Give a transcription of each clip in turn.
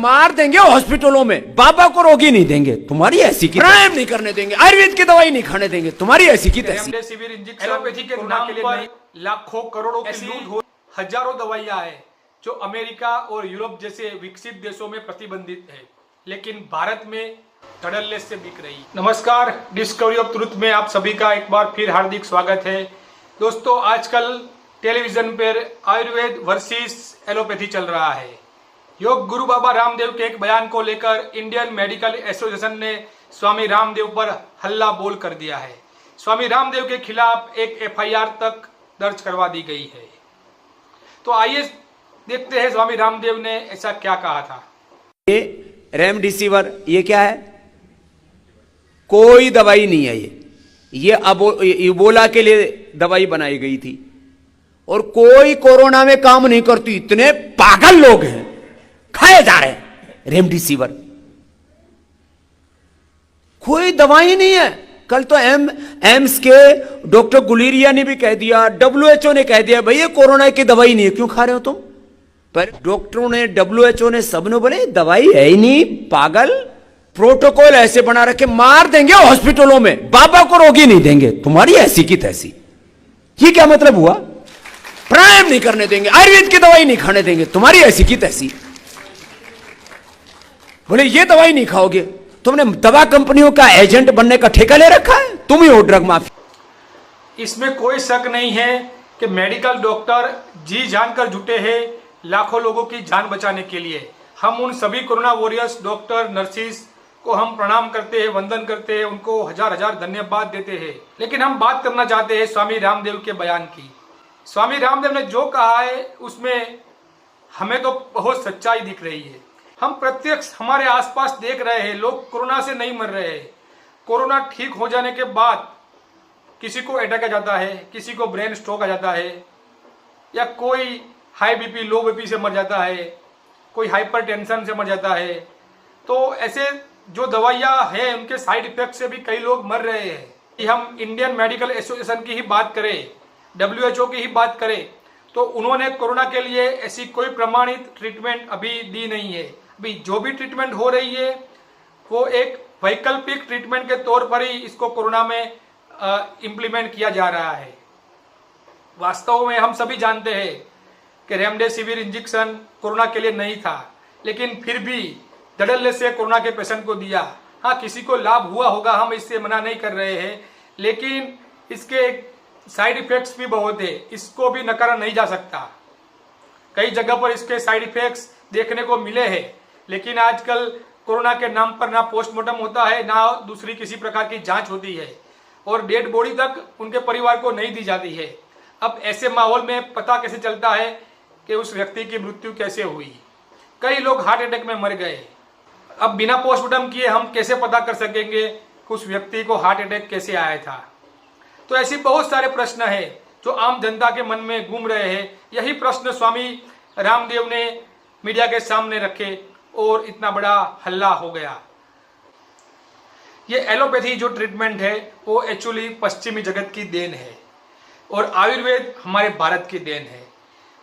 मार देंगे हॉस्पिटलों में, बाबा को रोगी नहीं देंगे, तुम्हारी ऐसी की प्राणायाम नहीं करने देंगे, आयुर्वेद की दवाई नहीं खाने देंगे, तुम्हारी ऐसी की तैसी। रेमडेसिविर इंजेक्शन एलोपैथी के नाम पर लाखों करोड़ों की लूट हो, हजारों दवाइयां हैं जो अमेरिका और यूरोप जैसे विकसित देशों में प्रतिबंधित है, लेकिन भारत में धड़ल्ले से बिक रही। नमस्कार, डिस्कवरी ऑफ ट्रुथ में आप सभी का एक बार फिर हार्दिक स्वागत है। दोस्तों, आजकल टेलीविजन पर आयुर्वेद वर्सेस एलोपैथी चल रहा है। योग गुरु बाबा रामदेव के एक बयान को लेकर इंडियन मेडिकल एसोसिएशन ने स्वामी रामदेव पर हल्ला बोल कर दिया है। स्वामी रामदेव के खिलाफ एक एफआईआर तक दर्ज करवा दी गई है। तो आइए देखते हैं स्वामी रामदेव ने ऐसा क्या कहा था। ये रेमडेसिविर ये क्या है? कोई दवाई नहीं है। ये इबोला के लिए दवाई बनाई गई थी और कोई कोरोना में काम नहीं करती। इतने पागल लोग हैं, खाए जा रहे हैं रेमडेसिविर। कोई दवाई नहीं है। कल तो एम्स के डॉक्टर गुलेरिया ने भी कह दिया, WHO ने कह दिया, भाई ये कोरोना की दवाई नहीं है, क्यों खा रहे हो तुम? पर डॉक्टरों ने, WHO ने, सबने बोले दवाई है ही नहीं, पागल। प्रोटोकॉल ऐसे बना रखे, मार देंगे हॉस्पिटलों में, बाबा को रोगी नहीं देंगे, तुम्हारी ऐसी की तैसी। ये क्या मतलब हुआ? प्राणायाम नहीं करने देंगे, आयुर्वेद की दवाई नहीं खाने देंगे, तुम्हारी ऐसी की तैसी। बोले ये दवाई नहीं खाओगे, तुमने दवा कंपनियों का एजेंट बनने का ठेका ले रखा है, तुम ही हो ड्रग माफिया। इसमें कोई शक नहीं है कि मेडिकल डॉक्टर जी जानकर जुटे हैं लाखों लोगों की जान बचाने के लिए। हम उन सभी कोरोना वॉरियर्स, डॉक्टर, नर्सिस को हम प्रणाम करते हैं, वंदन करते हैं, उनको हजार हजार धन्यवाद देते हैं। लेकिन हम बात करना चाहते हैं स्वामी रामदेव के बयान की। स्वामी रामदेव ने जो कहा है उसमें हमें तो बहुत सच्चाई दिख रही है। हम प्रत्यक्ष हमारे आसपास देख रहे हैं, लोग कोरोना से नहीं मर रहे हैं। कोरोना ठीक हो जाने के बाद किसी को अटैक आ जाता है, किसी को ब्रेन स्ट्रोक आ जाता है, या कोई हाई बीपी, लो बीपी से मर जाता है, कोई हाइपर टेंशन से मर जाता है। तो ऐसे जो दवाइयाँ हैं उनके साइड इफेक्ट से भी कई लोग मर रहे हैं। हम इंडियन मेडिकल एसोसिएशन की ही बात करें, WHO की ही बात करें, तो उन्होंने कोरोना के लिए ऐसी कोई प्रमाणित ट्रीटमेंट अभी दी नहीं है। अभी जो भी ट्रीटमेंट हो रही है वो एक वैकल्पिक ट्रीटमेंट के तौर पर ही इसको कोरोना में इम्प्लीमेंट किया जा रहा है। वास्तव में हम सभी जानते हैं कि रेमडेसिविर इंजेक्शन कोरोना के लिए नहीं था, लेकिन फिर भी धड़ल्ले से कोरोना के पेशेंट को दिया। हाँ, किसी को लाभ हुआ होगा, हम इससे मना नहीं कर रहे हैं, लेकिन इसके साइड इफेक्ट्स भी बहुत है, इसको भी नकारा नहीं जा सकता। कई जगह पर इसके साइड इफेक्ट्स देखने को मिले हैं, लेकिन आजकल कोरोना के नाम पर ना पोस्टमार्टम होता है, ना दूसरी किसी प्रकार की जांच होती है, और डेड बॉडी तक उनके परिवार को नहीं दी जाती है। अब ऐसे माहौल में पता कैसे चलता है कि उस व्यक्ति की मृत्यु कैसे हुई? कई लोग हार्ट अटैक में मर गए। अब बिना पोस्टमार्टम किए हम कैसे पता कर सकेंगे कि उस व्यक्ति को हार्ट अटैक कैसे आया था? तो ऐसे बहुत सारे प्रश्न हैं जो आम जनता के मन में घूम रहे हैं। यही प्रश्न स्वामी रामदेव ने मीडिया के सामने रखे और इतना बड़ा हल्ला हो गया। ये एलोपैथी जो ट्रीटमेंट है वो एक्चुअली पश्चिमी जगत की देन है और आयुर्वेद हमारे भारत की देन है।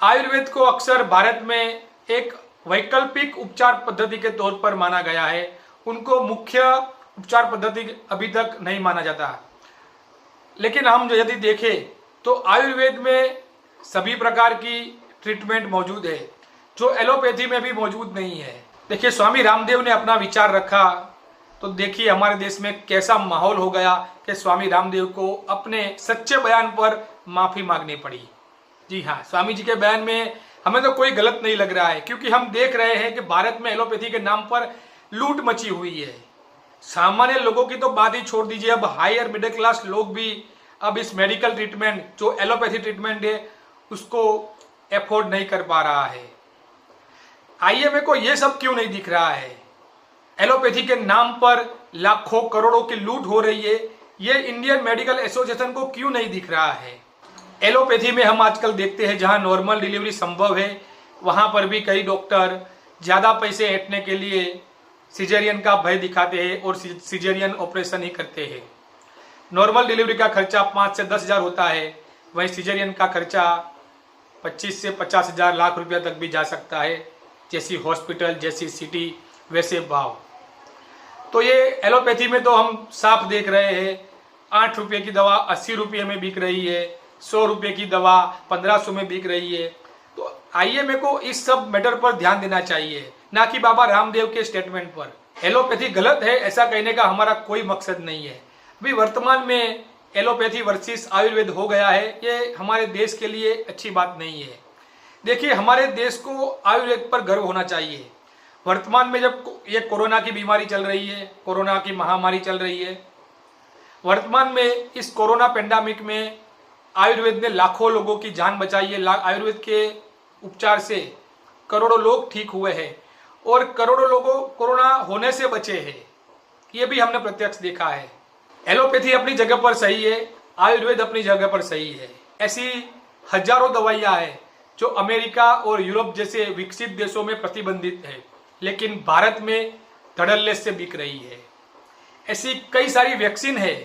आयुर्वेद को अक्सर भारत में एक वैकल्पिक उपचार पद्धति के तौर पर माना गया है। उनको मुख्य उपचार पद्धति अभी तक नहीं माना जाता। लेकिन हम यदि देखें तो आयुर्वेद में सभी प्रकार की ट्रीटमेंट मौजूद है जो एलोपैथी में भी मौजूद नहीं है। देखिए, स्वामी रामदेव ने अपना विचार रखा तो देखिए हमारे देश में कैसा माहौल हो गया कि स्वामी रामदेव को अपने सच्चे बयान पर माफी मांगनी पड़ी। जी हाँ, स्वामी जी के बयान में हमें तो कोई गलत नहीं लग रहा है, क्योंकि हम देख रहे हैं कि भारत में एलोपैथी के नाम पर लूट मची हुई है। सामान्य लोगों की तो बात ही छोड़ दीजिए, अब हायर मिडिल क्लास लोग भी अब इस मेडिकल ट्रीटमेंट जो एलोपैथी ट्रीटमेंट है उसको एफोर्ड नहीं कर पा रहा है। IMA को ये सब क्यों नहीं दिख रहा है? एलोपैथी के नाम पर लाखों करोड़ों की लूट हो रही है, ये इंडियन मेडिकल एसोसिएशन को क्यों नहीं दिख रहा है? एलोपैथी में हम आजकल देखते हैं जहां नॉर्मल डिलीवरी संभव है वहां पर भी कई डॉक्टर ज़्यादा पैसे ऐंठने के लिए सिजेरियन का भय दिखाते हैं और सिजेरियन ऑपरेशन ही करते हैं। नॉर्मल डिलीवरी का खर्चा 5 से 10 हज़ार होता है, वहीं सिजेरियन का खर्चा 25 से 50 हज़ार लाख रुपया तक भी जा सकता है। जैसी हॉस्पिटल, जैसी सिटी, वैसे भाव। तो ये एलोपैथी में तो हम साफ देख रहे हैं, 8 रुपये की दवा 80 रुपये में बिक रही है, 100 रुपये की दवा 1500 में बिक रही है। तो आइए मेरे को इस सब मैटर पर ध्यान देना चाहिए, ना कि बाबा रामदेव के स्टेटमेंट पर। एलोपैथी गलत है ऐसा कहने का हमारा कोई मकसद नहीं है। अभी वर्तमान में एलोपैथी वर्सेस आयुर्वेद हो गया है, ये हमारे देश के लिए अच्छी बात नहीं है। देखिए, हमारे देश को आयुर्वेद पर गर्व होना चाहिए। वर्तमान में जब ये कोरोना की बीमारी चल रही है, कोरोना की महामारी चल रही है, वर्तमान में इस कोरोना पेंडेमिक में आयुर्वेद ने लाखों लोगों की जान बचाई है। आयुर्वेद के उपचार से करोड़ों लोग ठीक हुए हैं और करोड़ों लोगों कोरोना होने से बचे हैं। ये भी हमने प्रत्यक्ष देखा है। एलोपैथी अपनी जगह पर सही है, आयुर्वेद अपनी जगह पर सही है। ऐसी हजारों दवाइयाँ हैं जो अमेरिका और यूरोप जैसे विकसित देशों में प्रतिबंधित है, लेकिन भारत में धड़ल्ले से बिक रही है। ऐसी कई सारी वैक्सीन है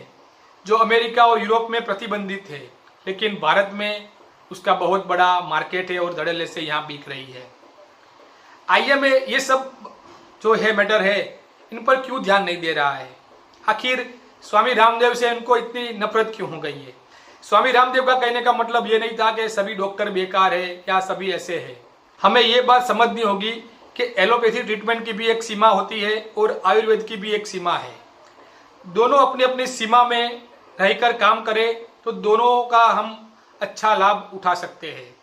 जो अमेरिका और यूरोप में प्रतिबंधित है, लेकिन भारत में उसका बहुत बड़ा मार्केट है और धड़ल्ले से यहाँ बिक रही है। आइए में ये सब जो है मैटर है, इन पर क्यों ध्यान नहीं दे रहा है? आखिर स्वामी रामदेव से इनको इतनी नफरत क्यों हो गई है? स्वामी रामदेव का कहने का मतलब ये नहीं था कि सभी डॉक्टर बेकार है या सभी ऐसे है। हमें ये बात समझनी होगी कि एलोपैथी ट्रीटमेंट की भी एक सीमा होती है और आयुर्वेद की भी एक सीमा है। दोनों अपनी अपनी सीमा में रहकर काम करें तो दोनों का हम अच्छा लाभ उठा सकते हैं।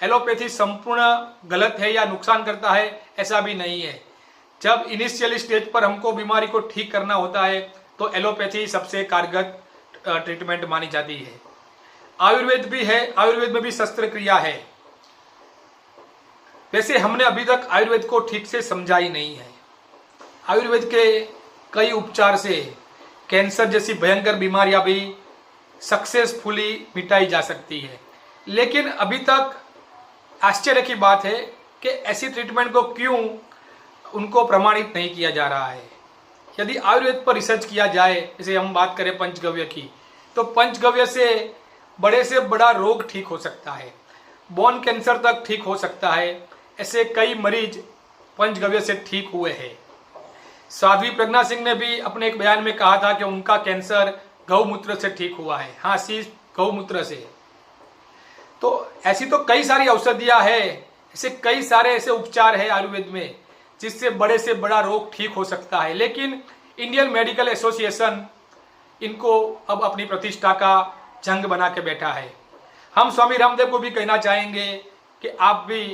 एलोपैथी संपूर्ण गलत है या नुकसान करता है ऐसा भी नहीं है। जब इनिशियल स्टेज पर हमको बीमारी को ठीक करना होता है तो एलोपैथी सबसे कारगर ट्रीटमेंट मानी जाती है। आयुर्वेद भी है, आयुर्वेद में भी शस्त्रक्रिया है। वैसे हमने अभी तक आयुर्वेद को ठीक से समझा ही नहीं है। आयुर्वेद के कई उपचार से कैंसर जैसी भयंकर बीमारियां भी सक्सेसफुली मिटाई जा सकती है, लेकिन अभी तक आश्चर्य की बात है कि ऐसी ट्रीटमेंट को क्यों उनको प्रमाणित नहीं किया जा रहा है। यदि आयुर्वेद पर रिसर्च किया जाए, जैसे हम बात करें पंचगव्य की, तो पंचगव्य से बड़ा रोग ठीक हो सकता है, बोन कैंसर तक ठीक हो सकता है। ऐसे कई मरीज पंचगव्य से ठीक हुए हैं। साध्वी प्रज्ञा सिंह ने भी अपने एक बयान में कहा था कि उनका कैंसर गौमूत्र से ठीक हुआ है। हाँ, सिर्फ गौमूत्र से। तो ऐसी तो कई सारी औषधियां हैं, ऐसे कई सारे ऐसे उपचार है आयुर्वेद में जिससे बड़े से बड़ा रोग ठीक हो सकता है, लेकिन इंडियन मेडिकल एसोसिएशन इनको अब अपनी प्रतिष्ठा का जंग बना के बैठा है। हम स्वामी रामदेव को भी कहना चाहेंगे कि आप भी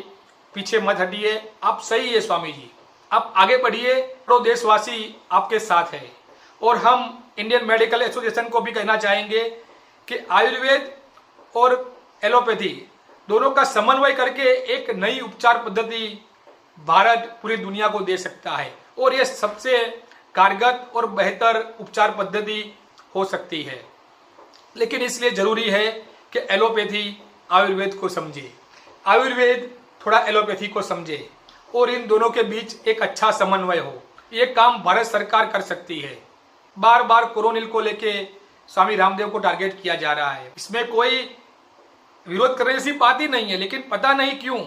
पीछे मत हटिए, आप सही है स्वामी जी, आप आगे बढ़िए, तो देशवासी आपके साथ है। और हम इंडियन मेडिकल एसोसिएशन को भी कहना चाहेंगे कि आयुर्वेद और एलोपैथी दोनों का समन्वय करके एक नई उपचार पद्धति भारत पूरी दुनिया को दे सकता है और यह सबसे कारगर और बेहतर उपचार पद्धति हो सकती है। लेकिन इसलिए जरूरी है कि एलोपैथी आयुर्वेद को समझे, आयुर्वेद थोड़ा एलोपैथी को समझे और इन दोनों के बीच एक अच्छा समन्वय हो। ये काम भारत सरकार कर सकती है। बार बार कोरोनिल को लेके स्वामी रामदेव को टारगेट किया जा रहा है, इसमें कोई विरोध करने जैसी बात ही नहीं है, लेकिन पता नहीं क्यों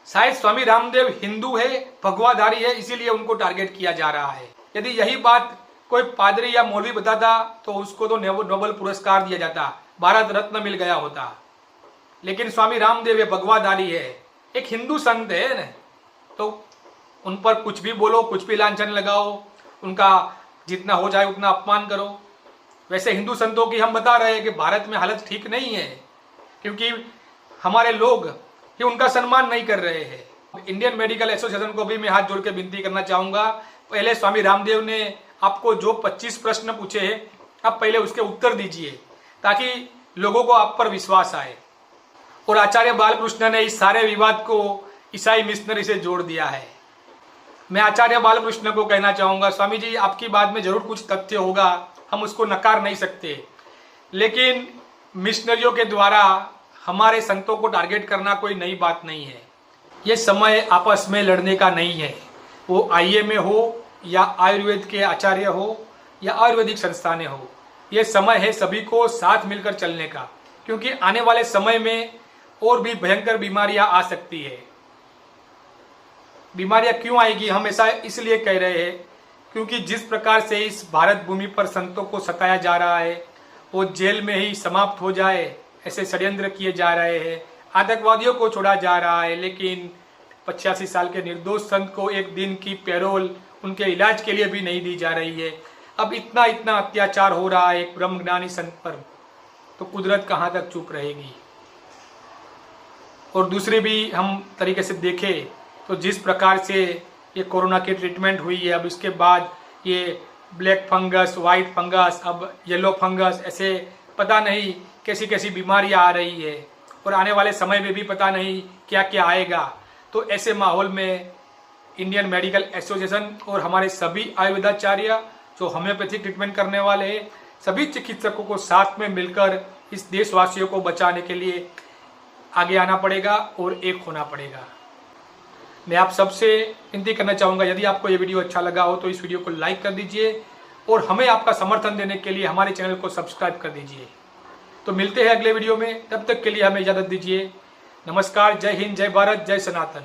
शायद स्वामी रामदेव हिंदू है, भगवाधारी है, इसीलिए उनको टारगेट किया जा रहा है। यदि यही बात कोई पादरी या मौलवी बताता तो उसको तो नोबेल पुरस्कार दिया जाता, भारत रत्न मिल गया होता। लेकिन स्वामी रामदेव भगवाधारी है, एक हिंदू संत है न, तो उन पर कुछ भी बोलो, कुछ भी लांछन लगाओ, उनका जितना हो जाए उतना अपमान करो। वैसे हिंदू संतों की हम बता रहे हैं कि भारत में हालत ठीक नहीं है, क्योंकि हमारे लोग ये उनका सम्मान नहीं कर रहे हैं। इंडियन मेडिकल एसोसिएशन को भी मैं हाथ जोड़ के विनती करना चाहूँगा, पहले स्वामी रामदेव ने आपको जो 25 प्रश्न पूछे हैं, आप पहले उसके उत्तर दीजिए ताकि लोगों को आप पर विश्वास आए। और आचार्य बालकृष्ण ने इस सारे विवाद को ईसाई मिशनरी से जोड़ दिया है। मैं आचार्य बालकृष्ण को कहना चाहूँगा, स्वामी जी आपकी बात में जरूर कुछ तथ्य होगा, हम उसको नकार नहीं सकते, लेकिन मिशनरियों के द्वारा हमारे संतों को टारगेट करना कोई नई बात नहीं है। ये समय आपस में लड़ने का नहीं है, वो आईएमए हो या आयुर्वेद के आचार्य हो या आयुर्वेदिक संस्थानें हो। ये समय है सभी को साथ मिलकर चलने का, क्योंकि आने वाले समय में और भी भयंकर बीमारियां आ सकती है। बीमारियां क्यों आएगी, हम ऐसा इसलिए कह रहे हैं क्योंकि जिस प्रकार से इस भारत भूमि पर संतों को सताया जा रहा है, वो जेल में ही समाप्त हो जाए ऐसे षड्यंत्र किए जा रहे हैं, आतंकवादियों को छोड़ा जा रहा है, लेकिन 85 साल के निर्दोष संत को एक दिन की पैरोल उनके इलाज के लिए भी नहीं दी जा रही है। अब इतना अत्याचार हो रहा है एक ब्रह्मज्ञानी संत पर, तो कुदरत कहाँ तक चुप रहेगी। और दूसरी भी हम तरीके से देखें तो जिस प्रकार से ये कोरोना की ट्रीटमेंट हुई है, अब इसके बाद ये ब्लैक फंगस, वाइट फंगस, अब येलो फंगस, ऐसे पता नहीं कैसी कैसी बीमारियां आ रही है और आने वाले समय में भी पता नहीं क्या क्या आएगा। तो ऐसे माहौल में इंडियन मेडिकल एसोसिएशन और हमारे सभी आयुर्वेदाचार्य जो होम्योपैथिक ट्रीटमेंट करने वाले हैं, सभी चिकित्सकों को साथ में मिलकर इस देशवासियों को बचाने के लिए आगे आना पड़ेगा और एक होना पड़ेगा। मैं आप सबसे विनती करना चाहूँगा, यदि आपको ये वीडियो अच्छा लगा हो तो इस वीडियो को लाइक कर दीजिए और हमें आपका समर्थन देने के लिए हमारे चैनल को सब्सक्राइब कर दीजिए। तो मिलते हैं अगले वीडियो में, तब तक के लिए हमें इजाज़त दीजिए। नमस्कार, जय हिंद, जय भारत, जय सनातन।